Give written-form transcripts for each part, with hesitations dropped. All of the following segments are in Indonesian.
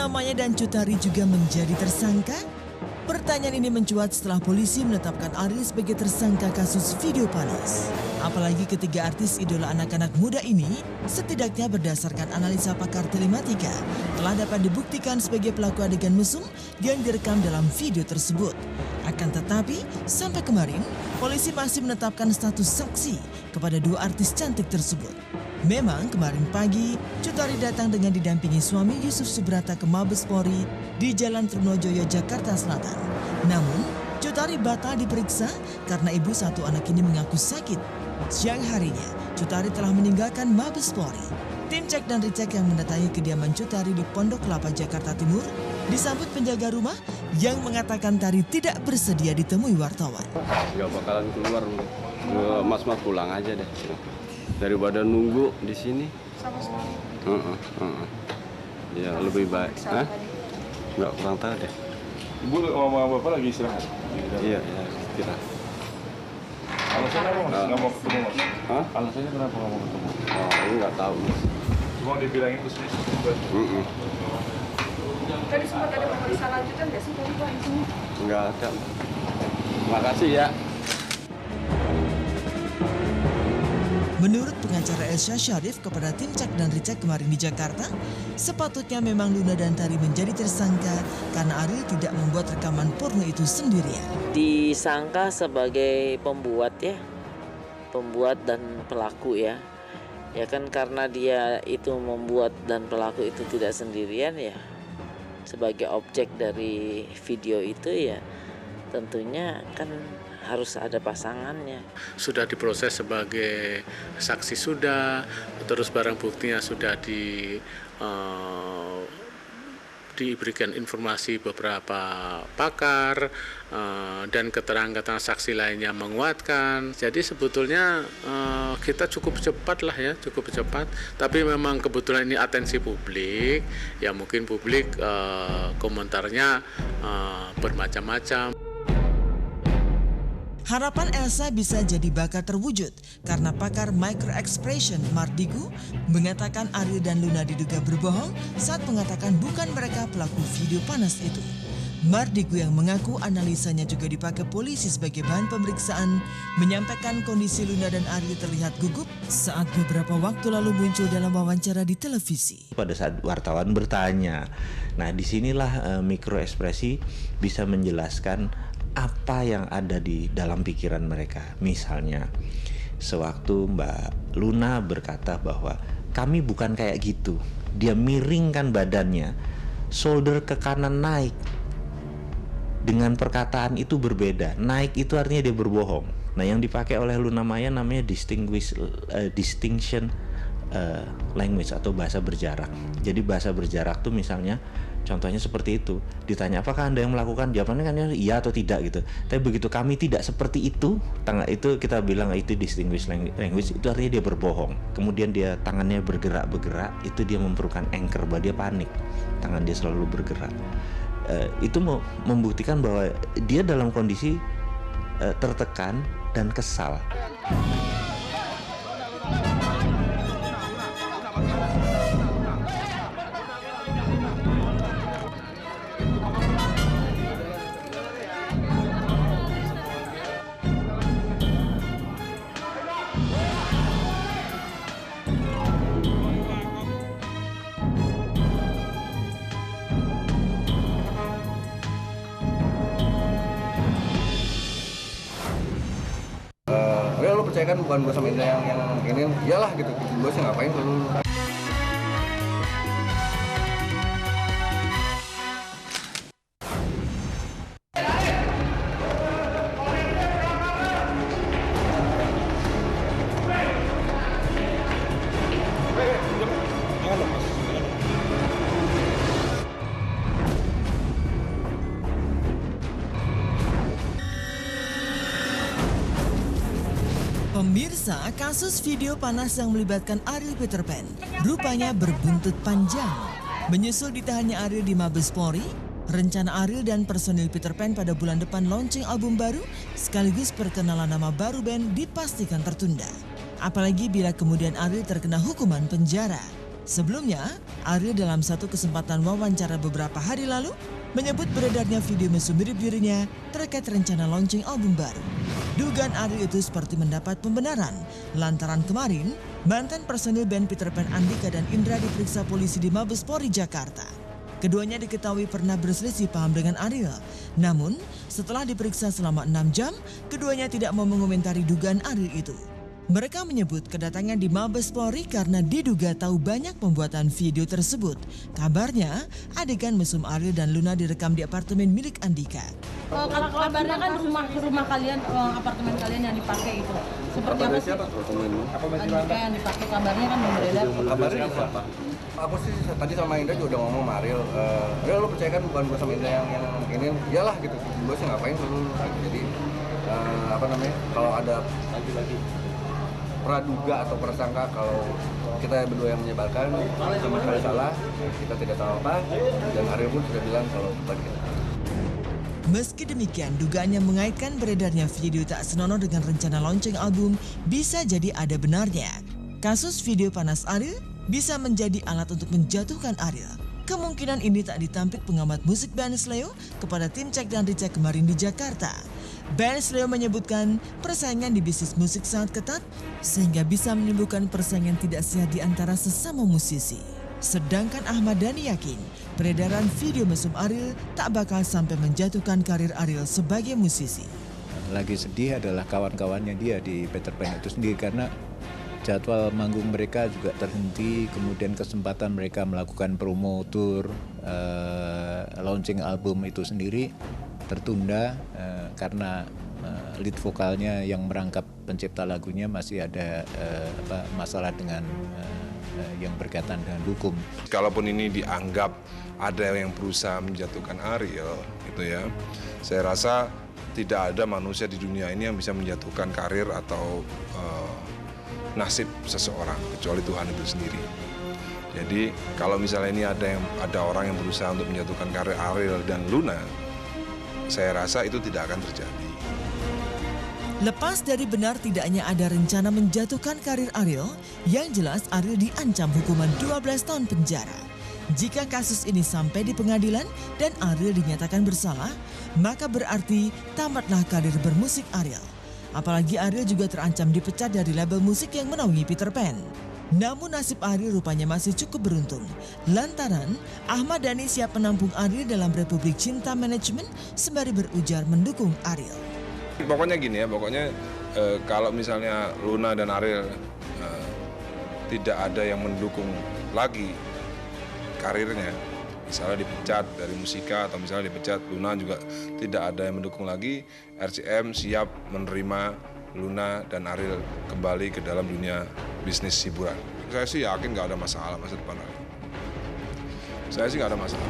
Luna Maya dan Cut Tari juga menjadi tersangka? Pertanyaan ini mencuat setelah polisi menetapkan Ariel sebagai tersangka kasus video panas. Apalagi ketiga artis idola anak-anak muda ini, setidaknya berdasarkan analisa pakar telematika, telah dapat dibuktikan sebagai pelaku adegan mesum yang direkam dalam video tersebut. Akan tetapi, sampai kemarin, polisi masih menetapkan status saksi kepada dua artis cantik tersebut. Memang kemarin pagi, Cut Tari datang dengan didampingi suami Yusuf Subrata ke Mabes Polri di Jalan Trunojoyo, Jakarta Selatan. Namun, Cut Tari batal diperiksa karena ibu satu anak ini mengaku sakit. Siang harinya, Cut Tari telah meninggalkan Mabes Polri. Tim cek dan recheck yang mendatangi kediaman Cut Tari di Pondok Kelapa, Jakarta Timur disambut penjaga rumah yang mengatakan Tari tidak bersedia ditemui wartawan. Gak bakalan keluar, mas-mas pulang aja deh. Daripada nunggu di sini. Sama sekali. Ya lebih baik. Hah? Nggak, kurang tahu deh. Ibu sama bapak lagi istirahat? Iya, istirahat. Alasannya apa mas? Nggak mau ketemu mas? Hah? Alasannya kenapa nggak mau ketemu? Oh, ini nggak tahu mas. Cuma dibilangin terus nih. Tadi sempat ada pemeriksaan lanjutan nggak sih tadi Pak di sini? Nggak ada. Makasih ya. Menurut pengacara Elsa Syarif kepada tim cek dan recheck kemarin di Jakarta, sepatutnya memang Luna dan Tari menjadi tersangka karena Ariel tidak membuat rekaman porno itu sendirian. Disangka sebagai pembuat ya, pembuat dan pelaku ya. Ya kan karena dia itu membuat dan pelaku itu tidak sendirian ya. Sebagai objek dari video itu ya tentunya kan harus ada pasangannya. Sudah diproses sebagai saksi sudah, terus barang buktinya sudah diberikan informasi beberapa pakar dan keterangan saksi lainnya menguatkan. Jadi sebetulnya kita cukup cepat lah ya, cukup cepat. Tapi memang kebetulan ini atensi publik, ya mungkin publik komentarnya bermacam-macam. Harapan Elsa bisa jadi bakal terwujud karena pakar micro expression Mardigu mengatakan Ariel dan Luna diduga berbohong saat mengatakan bukan mereka pelaku video panas itu. Mardigu yang mengaku analisanya juga dipakai polisi sebagai bahan pemeriksaan menyampaikan kondisi Luna dan Ariel terlihat gugup saat beberapa waktu lalu muncul dalam wawancara di televisi. Pada saat wartawan bertanya, nah disinilah mikro ekspresi bisa menjelaskan apa yang ada di dalam pikiran mereka. Misalnya, sewaktu Mbak Luna berkata bahwa kami bukan kayak gitu, dia miringkan badannya, shoulder ke kanan naik. Dengan perkataan itu berbeda. Naik itu artinya dia berbohong. Nah, yang dipakai oleh Luna Maya namanya distinction language atau bahasa berjarak. Jadi bahasa berjarak tuh misalnya contohnya seperti itu. Ditanya apakah Anda yang melakukan, jawabannya kan iya atau tidak gitu. Tapi begitu kami tidak seperti itu, itu kita bilang itu distinguished language, itu artinya dia berbohong. Kemudian dia tangannya bergerak-bergerak, itu dia memerlukan anchor bahwa dia panik. Tangan dia selalu bergerak. Itu membuktikan bahwa dia dalam kondisi tertekan dan kesal. Ya lo percaya kan bukan gue sama Indra yang ini, iyalah gitu, gue sih ngapain kalau Pemirsa, kasus video panas yang melibatkan Ariel Peter Pan rupanya berbuntut panjang. Menyusul ditahannya Ariel di Mabes Polri, rencana Ariel dan personil Peter Pan pada bulan depan launching album baru sekaligus perkenalan nama baru band dipastikan tertunda. Apalagi bila kemudian Ariel terkena hukuman penjara. Sebelumnya, Ariel dalam satu kesempatan wawancara beberapa hari lalu menyebut beredarnya video mesum mirip dirinya terkait rencana launching album baru. Dugaan Ariel itu seperti mendapat pembenaran lantaran kemarin mantan personil band Peter Pan Andika dan Indra diperiksa polisi di Mabes Polri Jakarta. Keduanya diketahui pernah berselisih paham dengan Ariel. Namun setelah diperiksa selama 6 jam, keduanya tidak mau mengomentari dugaan Ariel itu. Mereka menyebut kedatangan di Mabes Polri karena diduga tahu banyak pembuatan video tersebut. Kabarnya, adegan mesum Ariel dan Luna direkam di apartemen milik Andika. Kalau kabarnya kan rumah kalian, apartemen kalian yang dipakai itu. Seperti apa sih? Andika yang dipakai kabarnya kan berbeda. Kabarnya siapa? Aku sih tadi sama Indra juga udah ngomong sama Ariel. Ariel, lo percaya kan bukan gue sama Indra yang ini? Iyalah gitu. Gue sih ngapain dulu. Jadi kalau ada lagi praduga atau prasangka kalau kita berdua yang menyebarkan sama sekali salah, kita tidak tahu apa, dan Ariel pun sudah bilang kalau bukan kita. Meski demikian, dugaannya mengaitkan beredarnya video tak senonoh dengan rencana launching album bisa jadi ada benarnya. Kasus video panas Ariel bisa menjadi alat untuk menjatuhkan Ariel. Kemungkinan ini tak ditampik pengamat musik Ben Sleo kepada tim Cek dan Dicek kemarin di Jakarta. Ben Sleo menyebutkan persaingan di bisnis musik sangat ketat sehingga bisa menimbulkan persaingan tidak sehat di antara sesama musisi. Sedangkan Ahmad Dhani yakin peredaran video mesum Ariel tak bakal sampai menjatuhkan karir Ariel sebagai musisi. Lagi sedih adalah kawan-kawannya dia di Peter Pan itu sendiri karena jadwal manggung mereka juga terhenti, kemudian kesempatan mereka melakukan promo tour, launching album itu sendiri tertunda karena lead vokalnya yang merangkap pencipta lagunya masih ada masalah dengan yang berkaitan dengan hukum. Kalaupun ini dianggap ada yang berusaha menjatuhkan Ariel, gitu ya, saya rasa tidak ada manusia di dunia ini yang bisa menjatuhkan karir atau nasib seseorang kecuali Tuhan itu sendiri. Jadi kalau misalnya ini ada orang yang berusaha untuk menjatuhkan karir Ariel dan Luna, saya rasa itu tidak akan terjadi. Lepas dari benar tidaknya ada rencana menjatuhkan karir Ariel, yang jelas Ariel diancam hukuman 12 tahun penjara. Jika kasus ini sampai di pengadilan dan Ariel dinyatakan bersalah, maka berarti tamatlah karir bermusik Ariel. Apalagi Ariel juga terancam dipecat dari label musik yang menaungi Peter Pan. Namun nasib Ariel rupanya masih cukup beruntung. Lantaran Ahmad Dhani siap menampung Ariel dalam Republik Cinta Manajemen sembari berujar mendukung Ariel. Pokoknya gini ya, kalau misalnya Luna dan Ariel tidak ada yang mendukung lagi karirnya, misalnya dipecat dari musika atau misalnya dipecat Luna juga tidak ada yang mendukung lagi, RCM siap menerima Luna dan Ariel kembali ke dalam dunia bisnis hiburan. Saya sih yakin nggak ada masalah masa depan Ariel. Saya sih nggak ada masalah.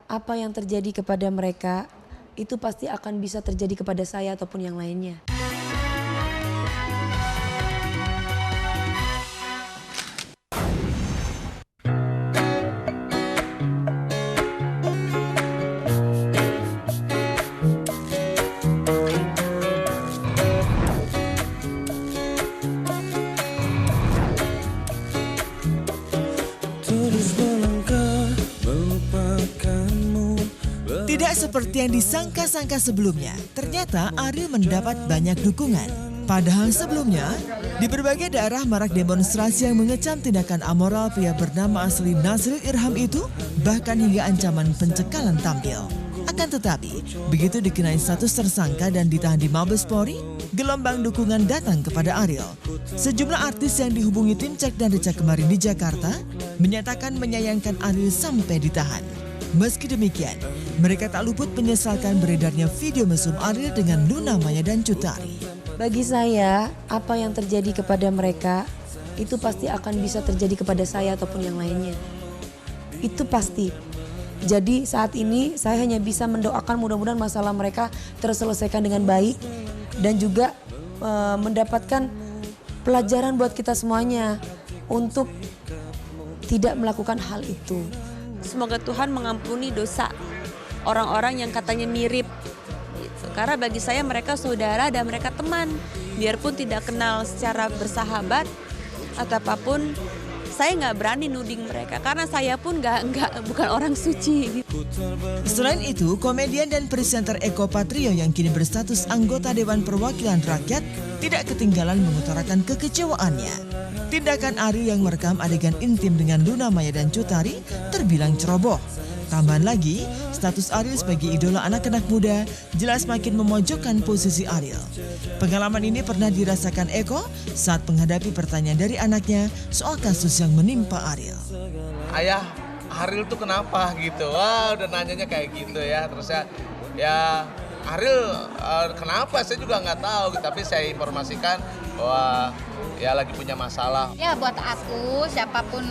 Apa yang terjadi kepada mereka itu pasti akan bisa terjadi kepada saya ataupun yang lainnya. Tidak seperti yang disangka-sangka sebelumnya, ternyata Ariel mendapat banyak dukungan. Padahal sebelumnya, di berbagai daerah marak demonstrasi yang mengecam tindakan amoral pria bernama asli Nazril Irham itu, bahkan hingga ancaman pencekalan tampil. Akan tetapi, begitu dikenai status tersangka dan ditahan di Mabes Polri, gelombang dukungan datang kepada Ariel. Sejumlah artis yang dihubungi tim Cek dan Dicek kemarin di Jakarta, menyatakan menyayangkan Ariel sampai ditahan. Meski demikian, mereka tak luput menyesalkan beredarnya video mesum Ariel dengan Luna Maya dan Cut Tari. Bagi saya, apa yang terjadi kepada mereka itu pasti akan bisa terjadi kepada saya ataupun yang lainnya. Itu pasti. Jadi saat ini saya hanya bisa mendoakan mudah-mudahan masalah mereka terselesaikan dengan baik dan juga mendapatkan pelajaran buat kita semuanya untuk tidak melakukan hal itu. Semoga Tuhan mengampuni dosa orang-orang yang katanya mirip Karena bagi saya mereka saudara dan mereka teman. Biarpun tidak kenal secara bersahabat atau apapun, saya nggak berani nuding mereka karena saya pun bukan orang suci. Selain itu, komedian dan presenter Eko Patrio yang kini berstatus anggota Dewan Perwakilan Rakyat tidak ketinggalan mengutarakan kekecewaannya. Tindakan Ariel yang merekam adegan intim dengan Luna Maya dan Cut Tari terbilang ceroboh. Tambahan lagi, status Ariel sebagai idola anak-anak muda jelas makin memojokkan posisi Ariel. Pengalaman ini pernah dirasakan Eko saat menghadapi pertanyaan dari anaknya soal kasus yang menimpa Ariel. Ayah, Ariel tuh kenapa gitu? Wah, udah nanyanya kayak gitu ya. Terus ya Ariel kenapa? Saya juga nggak tahu, tapi saya informasikan bahwa ya lagi punya masalah. Ya buat aku siapapun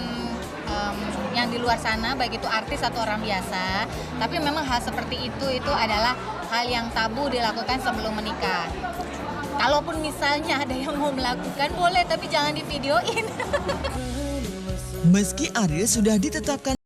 yang di luar sana, baik itu artis atau orang biasa, tapi memang hal seperti itu adalah hal yang tabu dilakukan sebelum menikah. Kalaupun misalnya ada yang mau melakukan boleh, tapi jangan divideoin. Meski Ariel sudah ditetapkan